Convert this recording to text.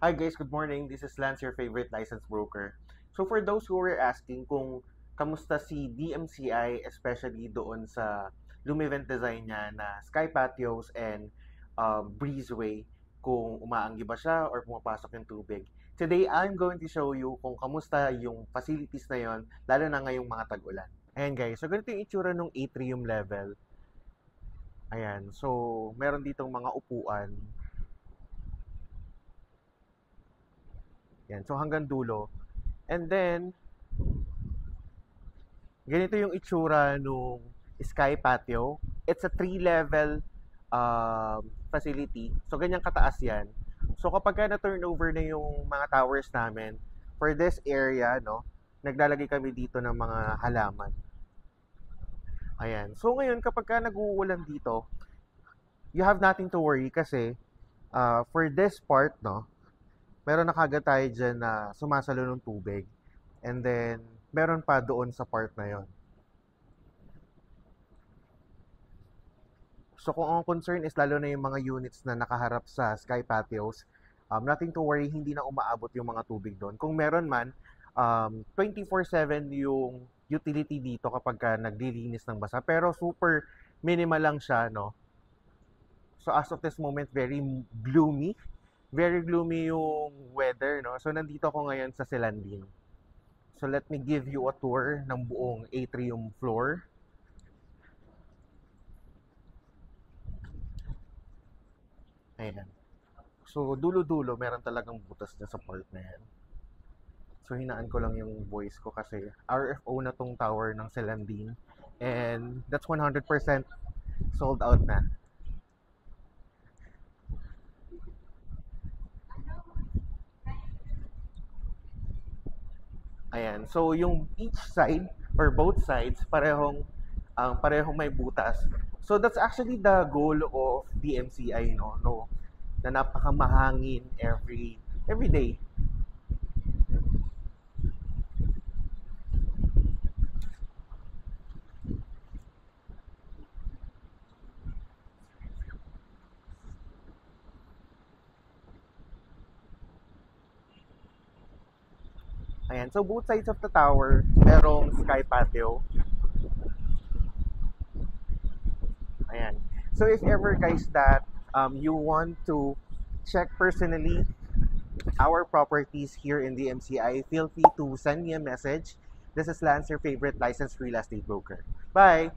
Hi guys, good morning. This is Lance, your favorite license broker. So for those who were asking kung kamusta si DMCI, especially doon sa Lumivent design niya na Sky Patios and Breezeway, kung umaanggi ba siya or pumapasok yung tubig. Today, I'm going to show you kung kamusta yung facilities na yon, lalo na ngayong mga tag-ulan. Ayan guys, so ganito yung itsura ng atrium level. Ayan, so meron ditong mga upuan. Yan, so hanggang dulo. And then, ganito yung itsura nung Sky Patio. It's a 3-level facility. So, ganyan kataas yan. So, kapag ka na-turnover na yung mga towers namin, for this area, no, naglalagay kami dito ng mga halaman. Ayan. So, ngayon, kapag ka nag-uulan dito, you have nothing to worry kasi for this part, no, meron na kagad tayo dyan na sumasalo ng tubig. And then, meron pa doon sa part na yon. So kung ang concern is lalo na yung mga units na nakaharap sa Sky Patios, nothing to worry, hindi na umaabot yung mga tubig doon. Kung meron man, 24/7 yung utility dito kapag ka naglilinis ng basa. Pero super minimal lang siya, no? So as of this moment, very gloomy. Very gloomy yung weather, no? So nandito ako ngayon sa Silandin. So let me give you a tour ng buong atrium floor. Ayan. So, dulo-dulo, meron talagang butas na sa part na yan. So, hinaan ko lang yung voice ko kasi RFO na tong tower ng Selandine. And that's 100% sold out na. Ayan. So, yung each side or both sides, parehong may butas. So, that's actually the goal of DMCI, no? Na napakamahangin every day. Ayan. So, both sides of the tower, merong sky patio. Ayan. So, if ever guys that you want to check personally our properties here in the MCI, feel free to send me a message. This is Lance, your favorite licensed real estate broker. Bye!